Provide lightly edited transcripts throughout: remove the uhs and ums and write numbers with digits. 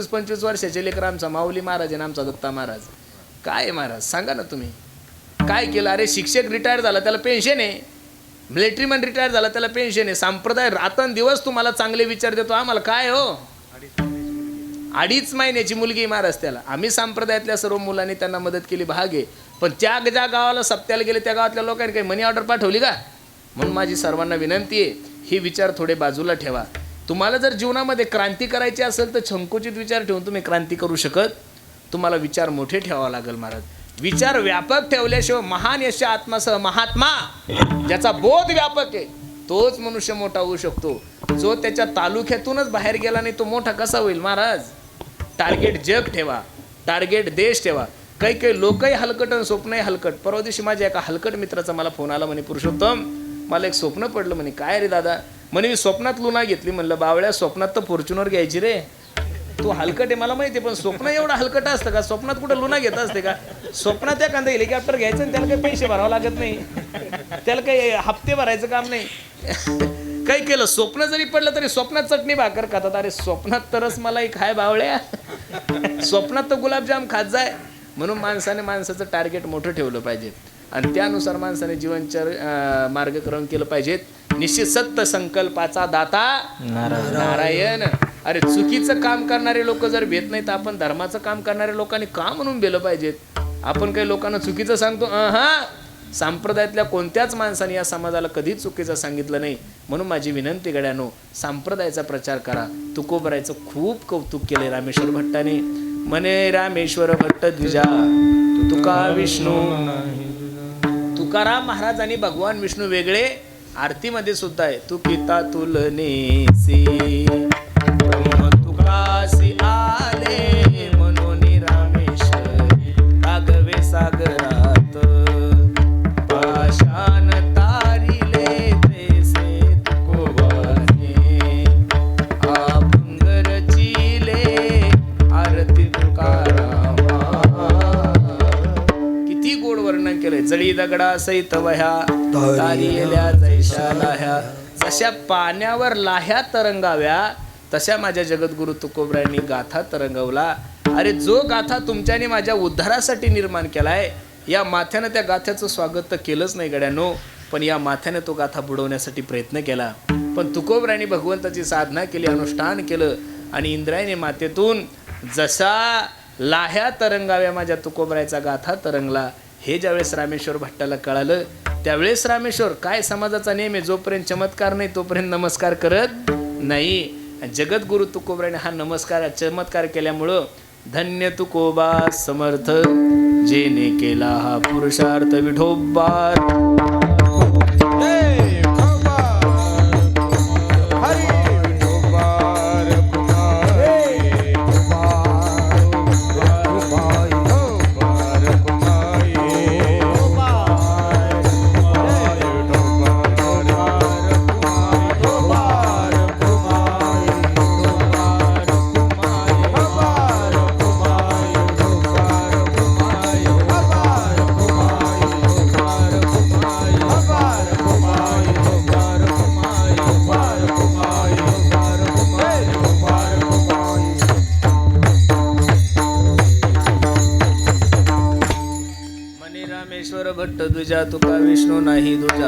25 वर्षाचे लेकर आमचा माऊली महाराज आणि आमचा दत्ता महाराज. काय आहे महाराज सांगा ना तुम्ही काय केलं? अरे शिक्षक रिटायर झाला त्याला पेन्शन आहे, मिलिटरीमॅन रिटायर झाला त्याला पेन्शन आहे. संप्रदाय रात्रंदिवस तुम्हाला चांगले विचार देतो, आम्हाला काय हो? 2.5 महिन्याची मुलगी महाराज त्याला. आम्ही संप्रदायातल्या सर्व मुलांनी त्यांना मदत केली, भाग आहे. पण ज्या गावाला सप्त्याला गेले त्या गावातल्या लोकांनी काही मनी ऑर्डर पाठवली का? म्हणून माझी सर्वांना विनंती आहे, हे विचार थोडे बाजूला ठेवा. तुम्हाला जर जीवनामध्ये क्रांती करायची असेल तर संकुचित विचार ठेवून तुम्ही क्रांती करू शकत. तुम्हाला विचार मोठे ठेवावे लागेल महाराज. विचार व्यापक ठेवल्याशिवाय महान यश आत्मासह महात्मा ज्याचा बोध व्यापक आहे तोच मनुष्य मोठा होऊ शकतो. जो त्याच्या तालुक्यातूनच बाहेर गेला नाही तो मोठा कसा होईल महाराज? टार्गेट जग ठेवा, टार्गेट देश ठेवा. काही लोकही हलकट आणि स्वप्नही हलकट. परवा दिवशी माझ्या एका हलकट मित्राचा मला फोन आला, म्हणे पुरुषोत्तम मला एक स्वप्न पडलं. म्हणे काय रे दादा? म्हणे मी स्वप्नात लुना घेतली. म्हणलं बावळ्या स्वप्नात तर फॉर्च्युनर घ्यायची रे, तू हलकट आहे मला माहिती आहे, पण स्वप्न एवढं हलकट असतं का? स्वप्नात कुठं लुना घेत असते का? स्वप्नात एखादं हेलिकॉप्टर घ्यायचं आणि त्याला काही पैसे भरावं लागत नाही, त्याला काही हप्ते भरायचं काम नाही. काही केलं स्वप्न जरी पडलं तरी स्वप्नात चटणी भाकर खातात. अरे स्वप्नात तरच मला एक हाय बावळ्या, स्वप्नात तर गुलाबजाम खात जाय. म्हणून माणसाचं टार्गेट मोठं ठेवलं पाहिजे आणि त्यानुसार माणसाने जीवनचर मार्गक्रमण केलं पाहिजेत. निश्चित सत्य संकल्पाचा दाता नारायण. अरे चुकीचं काम करणारे लोक जर भेट नाही तर आपण धर्माचं काम करणाऱ्या लोकांनी का म्हणून बेलं पाहिजेत? आपण काही लोकांना चुकीचं सांगतो? संप्रदायातल्या कोणत्याच माणसाने या समाजाला कधीच चुकीचं सांगितलं नाही. म्हणून माझी विनंती गड्यानो, संप्रदायाचा प्रचार करा. तुकोबरायचं खूप कौतुक केले रामेश्वर भट्टाने. म्हणे रामेश्वर भट्ट द्विजा तुका विष्णू. तुकाराम महाराज आणि भगवान विष्णू वेगळे आरतीमध्ये सुद्धा आहे. तुकिता तुलनेसी ब्रह्म तुकासी आले म्हणून रामेश्वरी राघवे सागरात पाषाण तारिले तैसे तुकोबाने अभंग रचिले आरती तुकारामा. किती गोड वर्णन केलंय. जळी दगडा सहित वह्या तारियल्या जैशा लाह्या. जशा पाण्यावर लाह्या तरंगाव्या तशा माझ्या जगद्गुरु तुकोबरायांनी गाथा तरंगवला. अरे जो गाथा तुमच्याने माझ्या उद्धारासाठी निर्माण केलाय, या माथ्यानं त्या गाथ्याचं स्वागत तर केलंच नाही गड्यानो, पण या माथ्याने तो गाथा बुडवण्यासाठी प्रयत्न केला. पण तुकोबरायांनी भगवंताची साधना केली, अनुष्ठान केलं आणि इंद्रायणी मातेतून जसा लाह्या तरंगाव्या माझ्या तुकोबरायचा गाथा तरंगला. हे ज्यावेळेस रामेश्वर भट्टाला कळालं त्यावेळेस रामेश्वर काय समाजाचा नेम आहे, जोपर्यंत चमत्कार नाही तोपर्यंत नमस्कार करत नाही. जगद्गुरु तुकोबराने हा नमस्कार चमत्कार केल्यामुळं धन्य तुकोबा समर्थ जेने केला हा पुरुषार्थ विठोबार. भट्ट दुजा तुका विष्णू नाही दुजा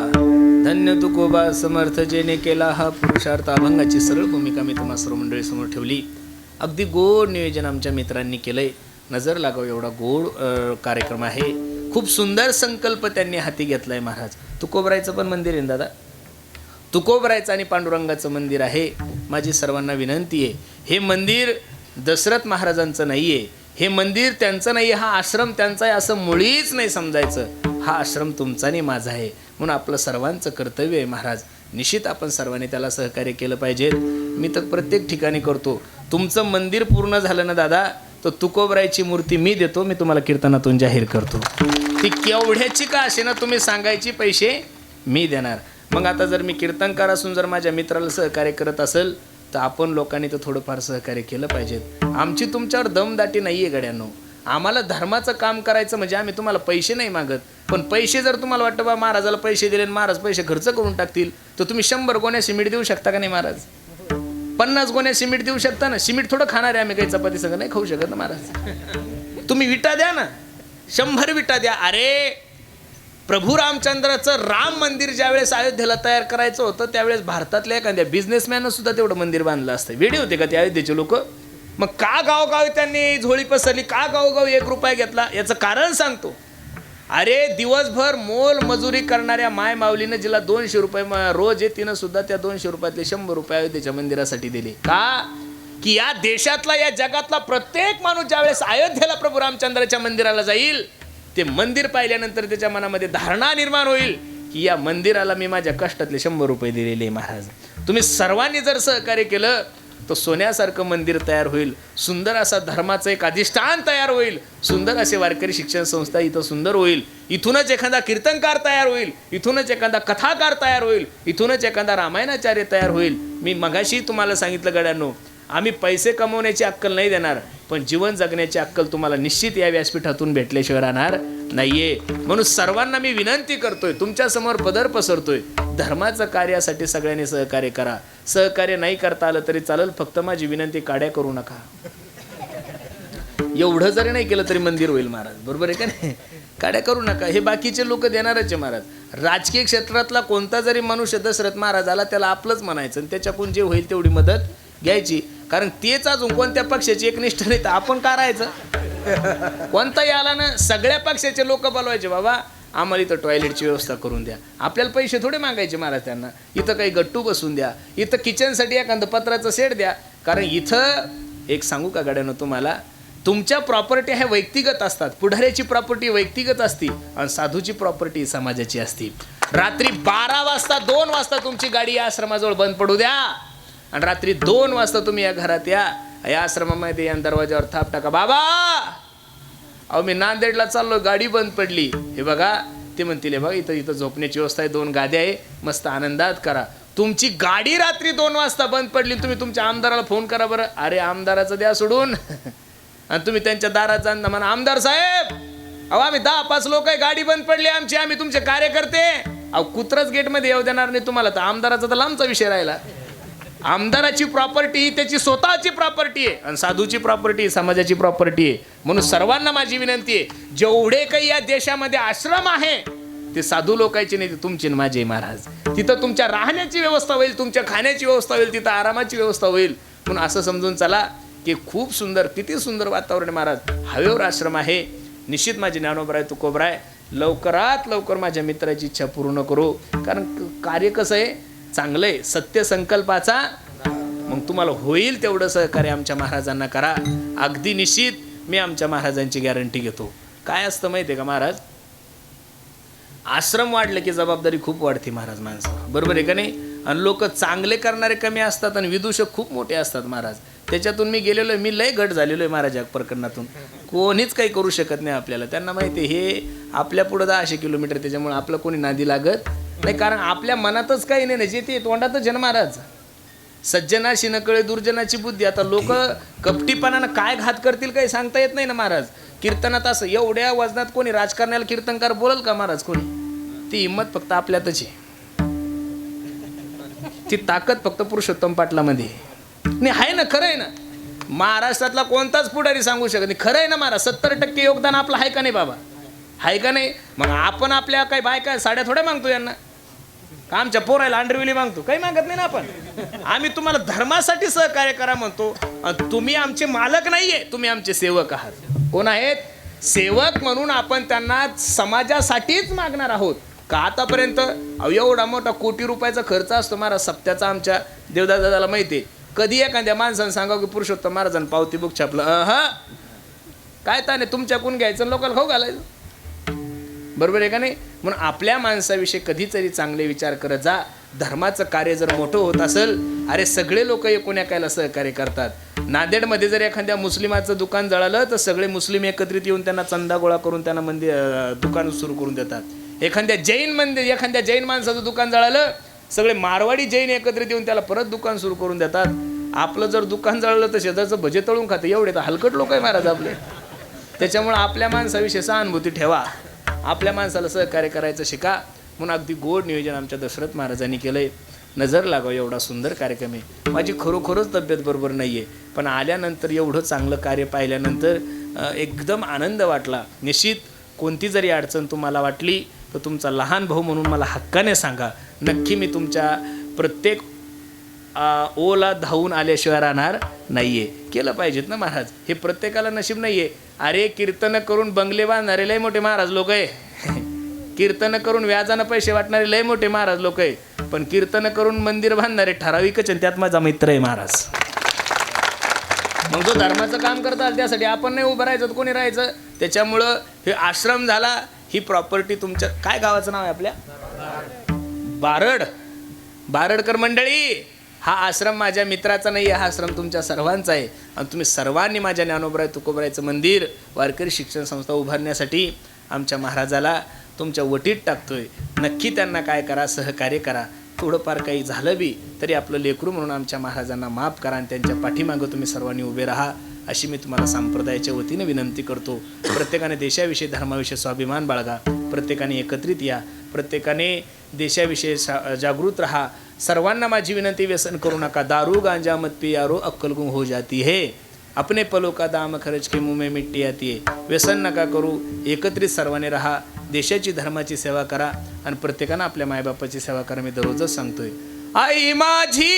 धन्य तुकोबा समर्थ जेने केला हा पुरुषार्थ. अभंगाची सरळ भूमिका मी तुम्हा सर्व मंडळी समोर ठेवली. अगदी गोड नियोजन आमच्या मित्रांनी केलंय. नजर लागाव एवढा गोड कार्यक्रम आहे. खूप सुंदर संकल्प त्यांनी हाती घेतलाय महाराज. तुकोबरायचं पण मंदिर आहे दादा, तुकोबरायचं आणि पांडुरंगाचं मंदिर आहे. माझी सर्वांना विनंती आहे, हे मंदिर दशरथ महाराजांचं नाही आहे, हे मंदिर त्यांचं नाही, हा आश्रम त्यांचा आहे असं मुळीच नाही समजायचं. हा आश्रम तुमचा नाही माझा आहे. म्हणून आपलं सर्वांचं कर्तव्य आहे महाराज, निश्चित आपण सर्वांनी त्याला सहकार्य केलं पाहिजे. मी तर प्रत्येक ठिकाणी करतो. तुमचं मंदिर पूर्ण झालं ना दादा तर तुकोबरायची मूर्ती मी देतो, मी तुम्हाला कीर्तनातून जाहीर करतो. ती केवढ्याची का असे ना तुम्ही सांगायची, पैसे मी देणार. मग आता जर मी कीर्तनकार असून जर माझ्या मित्राला सहकार्य करत असेल तर आपण लोकांनी तर थोडंफार सहकार्य केलं पाहिजे. आमची तुमच्यावर दमदाटी नाही आहे गड्यांनो. आम्हाला धर्माचं काम करायचं म्हणजे आम्ही तुम्हाला पैसे नाही मागत. पण पैसे जर तुम्हाला वाटतं बा महाराजाला पैसे दिले महाराज पैसे खर्च करून टाकतील तर तुम्ही 100 गोण्या सिमेंट देऊ शकता का नाही महाराज? 50 गोण्या सिमेंट देऊ शकता ना? सिमेंट थोडं खाणार आहे आम्ही, काही चपाती सगळं नाही खाऊ शकत ना महाराज. तुम्ही विटा द्या ना, 100 विटा द्या. अरे प्रभू रामचंद्राचं राम मंदिर ज्यावेळेस अयोध्येला तयार करायचं होतं त्यावेळेस भारतातल्या एखाद्या बिझनेसमॅननं सुद्धा तेवढं मंदिर बांधलं असतं. वेडे होते का ते अयोध्येचे लोक? मग का गावोगावी त्यांनी झोळी पसरली, का गावोगावी 1 रुपया घेतला? याचं कारण सांगतो. अरे दिवसभर मोल मजुरी करणाऱ्या माय माऊलीनं जिला 200 रुपये रोज आहे, तिनं सुद्धा त्या 200 रुपयातले 100 रुपये अयोध्येच्या मंदिरासाठी दिले. का? की या देशातला, या जगातला प्रत्येक माणूस ज्यावेळेस अयोध्येला प्रभू रामचंद्राच्या मंदिराला जाईल, ते मंदिर पाहिल्यानंतर त्याच्या मनामध्ये धारणा निर्माण होईल की या मंदिराला मी माझ्या कष्टातले 100 रुपये दिलेले महाराज. तुम्ही सर्वांनी जर सहकार्य केलं तर सोन्यासारखं मंदिर तयार होईल, सुंदर असा धर्माचं एक अधिष्ठान तयार होईल, सुंदर असे वारकरी शिक्षण संस्था इथं सुंदर होईल, इथूनच एखादा कीर्तनकार तयार होईल, इथूनच एखादा कथाकार तयार होईल, इथूनच एखादा रामायणाचार्य तयार होईल. मी मगाशी तुम्हाला सांगितलं गड्यांनो, आम्ही पैसे कमवण्याची अक्कल नाही देणार, पण जीवन जगण्याची अक्कल तुम्हाला निश्चित या व्यासपीठातून भेटल्याशिवाय राहणार नाहीये. म्हणून सर्वांना मी विनंती करतोय, तुमच्यासमोर पदर पसरतोय, धर्माचं कार्यासाठी सगळ्यांनी सहकार्य करा. सहकार्य नाही करता आलं तरी चालेल, फक्त माझी विनंती काड्या करू नका. एवढं जरी नाही केलं तरी मंदिर होईल महाराज, बरोबर आहे का नाही? काड्या करू नका. हे बाकीचे लोक देणारच आहे महाराज. राजकीय क्षेत्रातला कोणता जरी मनुष्य दशरथ महाराज आला त्याला आपलंच म्हणायचं आणि त्याच्याकडून जे होईल तेवढी मदत घ्यायची, कारण तेच अजून कोणत्या पक्षाची एकनिष्ठ नाही तर आपण करायचं. कोणताही आला ना, सगळ्या पक्षाचे लोक बोलवायचे, बाबा आम्हाला इथं टॉयलेटची व्यवस्था करून द्या. आपल्याला पैसे थोडे मागायचे महाराज त्यांना, इथं काही गट्टू बसून द्या, इथं किचनसाठी एखादं पत्राचं सेट द्या. कारण इथं एक सांगू का गड्यानं तुम्हाला, तुमच्या प्रॉपर्टी ह्या व्यक्तिगत असतात, पुढाऱ्याची प्रॉपर्टी व्यक्तिगत असती आणि साधूची प्रॉपर्टी समाजाची असती. रात्री 12 वाजता 2 वाजता तुमची गाडी या आश्रमाजवळ बंद पडू द्या आणि रात्री 2 वाजता तुम्ही या घरात या आश्रमामध्ये या दरवाजावर थाप टाका, बाबा अहो मी नांदेडला चाललो, गाडी बंद पडली. हे बघा, ते म्हणतील बघा इथं झोपण्याची व्यवस्था आहे, 2 गाद्या आहे, मस्त आनंदात करा. तुमची गाडी रात्री 2 वाजता बंद पडली, तुम्ही तुमच्या आमदाराला फोन करा बरं. अरे आमदाराचं द्या सोडून आणि तुम्ही त्यांच्या दारात जाण म्हणा, आमदार साहेब अहो आम्ही 10-5 लोक आहे, गाडी बंद पडली आमची, आम्ही तुमचे कार्यकर्ते. अहो कुत्रच गेटमध्ये येऊ देणार नाही तुम्हाला. तर आमदाराचा तर लांबचा विषय राहिला. आमदाराची प्रॉपर्टी ही त्याची स्वतःची प्रॉपर्टी आहे आणि साधूची प्रॉपर्टी समाजाची प्रॉपर्टी आहे. म्हणून सर्वांना माझी विनंती आहे, जेवढे काही या देशामध्ये आश्रम आहे ते साधू लोकांचे नाही, ते तुमचे माझे महाराज. तिथं तुमच्या राहण्याची व्यवस्था होईल, तुमच्या खाण्याची व्यवस्था होईल, तिथं आरामाची व्यवस्था होईल. म्हणून असं समजून चला की खूप सुंदर, किती सुंदर वातावरण महाराज. हवेवर आश्रम आहे. निश्चित माझे ज्ञानोबराय तुकोबराय लवकरात लवकर माझ्या मित्राची इच्छा पूर्ण करू, कारण कार्य कसं आहे, चांगलं आहे, सत्य संकल्पाचा. मग तुम्हाला होईल तेवढं सहकार्य आमच्या महाराजांना करा. अगदी निश्चित मी आमच्या महाराजांची गॅरंटी घेतो. काय असतं माहिती आहे का महाराज, आश्रम वाढले की जबाबदारी खूप वाढते महाराज माणसाला, बरोबर आहे का नाही? आणि लोक चांगले करणारे कमी असतात आणि विदूषक खूप मोठे असतात महाराज. त्याच्यातून मी गेलेलो आहे, मी लय गट झालेलो आहे महाराज. या प्रकरणातून कोणीच काही करू शकत नाही आपल्याला. त्यांना माहिती आहे हे आपल्या पुढं 10 किलोमीटर, त्याच्यामुळे आपलं कोणी नादी लागत नाही, कारण आपल्या मनातच काही नाही, जे ते तोंडातच जन महाराज. सज्जनाशी नकळे दुर्जनाची बुद्धी. आता लोक कपटीपणानं काय घात करतील काही सांगता येत नाही ना महाराज. कीर्तनात असं एवढ्या वजनात कोणी राजकारण्याला कीर्तनकार बोलल का महाराज कोणी? ती हिंमत फक्त आपल्यातच आहे, ती ताकद फक्त पुरुषोत्तम पाटलामध्ये नाही आहे ना. खरं आहे ना, महाराष्ट्रातला कोणताच पुढारी सांगू शकत नाही. खरं आहे ना महाराज, 70% योगदान आपलं आहे का नाही बाबा? आहे का नाही? मग आपण आपल्या काही बायका साड्या थोड्या मागतो यांना, आमच्या पोरायला अंडरविली मागतो, काही मागत नाही ना आपण. आम्ही तुम्हाला धर्मासाठी सहकार्य करा म्हणतो. तुम्ही आमचे मालक नाहीये, तुम्ही आमचे सेवक आहात. कोण आहेत? सेवक म्हणून आपण त्यांना समाजासाठीच मागणार आहोत. का आतापर्यंत एवढा मोठा कोटी रुपयाचा खर्च असतो महाराज सप्त्याचा. आमच्या देवदादाला माहिती आहे. कधी एखाद्या माणसानं सांगावं की पुरुषोत्तम महाराजांनी पावती बुक छापलं, काय ताने तुमच्याकडून घ्यायचं लोकांना खाऊ घालायचं, बरोबर आहे का नाही? म्हणून आपल्या माणसाविषयी कधीतरी चांगले विचार करत जा. धर्माचं कार्य जर मोठं होत असेल, अरे सगळे लोक एकूण एकायला सहकार्य करतात. नांदेडमध्ये जर एखाद्या मुस्लिमाचं दुकान जळालं तर सगळे मुस्लिम एकत्रित येऊन त्यांना चंदा गोळा करून त्यांना दुकान सुरू करून देतात. एखाद्या जैन माणसाचं दुकान जळालं, सगळे मारवाडी जैन एकत्रित येऊन त्याला परत दुकान सुरू करून देतात. आपलं जर दुकान जळलं तर शेजारचं भजे तळून खातं. एवढे तर हलकट लोक आहे महाराज आपले. त्याच्यामुळे आपल्या माणसाविषयी सहानुभूती ठेवा, आपल्या माणसाला सहकार्य करायचं शिका. म्हणून अगदी गोड नियोजन आमच्या दशरथ महाराजांनी केलंय. नजर लागावं एवढा सुंदर कार्यक्रम आहे. माझी खरोखरच तब्येत बरोबर नाही आहे, पण आल्यानंतर एवढं चांगलं कार्य पाहिल्यानंतर एकदम आनंद वाटला. निश्चित कोणती जरी अडचण तुम्हाला वाटली तर तुमचा लहान भाऊ म्हणून मला हक्काने सांगा. नक्की मी तुमच्या प्रत्येक ओला धावून आल्याशिवाय राहणार नाही आहे. केलं पाहिजेत ना महाराज, हे प्रत्येकाला नशीब नाही आहे. अरे कीर्तन करून बंगले बांधणारे लय मोठे महाराज लोक आहे. कीर्तन करून व्याजानं पैसे वाटणारे लय मोठे महाराज लोक आहे, पण कीर्तन करून मंदिर बांधणारे ठराविकच आणि त्यात माझा मित्र आहे महाराज. मग जो धर्माचं काम करतात त्यासाठी आपण नाही उभं राहायचं, कोणी राहायचं. त्याच्यामुळं हे आश्रम झाला, ही प्रॉपर्टी तुमच्या काय गावाचं नाव आहे आपल्या बारड. बारडकर मंडळी, हा आश्रम माझ्या मित्राचा नाही आहे, हा आश्रम तुमच्या सर्वांचा आहे. आणि तुम्ही सर्वांनी माझ्या ज्ञानोबराय तुकोबरायचं मंदिर वारकरी शिक्षण संस्था उभारण्यासाठी आमच्या महाराजाला तुमच्या वटीत टाकतोय. नक्की त्यांना काय करा, सहकार्य करा. थोडंफार काही झालं बी तरी आपलं लेकरू म्हणून आमच्या महाराजांना माफ करा आणि त्यांच्या पाठीमागं तुम्ही सर्वांनी उभे राहा, अशी मी तुम्हाला संप्रदायाच्या वतीने विनंती करतो. प्रत्येकाने देशाविषयी धर्माविषयी स्वाभिमान बाळगा, प्रत्येकाने एकत्रित या, प्रत्येकाने देशाविषयी जागृत राहा. सर्वांना माझी विनंती, व्यसन करू नका. दारू गांजा मत पियारो अक्कल गुम हो जाती है, अपने पलों का दाम खर्च के मुंह में मिट्टी आती है. व्यसन नका करू, एकत्रित सर्वांनी राहा, देशाची धर्माची सेवा करा आणि प्रत्येकानं आपल्या मायबापाची सेवा करा. मी दररोजच सांगतोय. आई माझी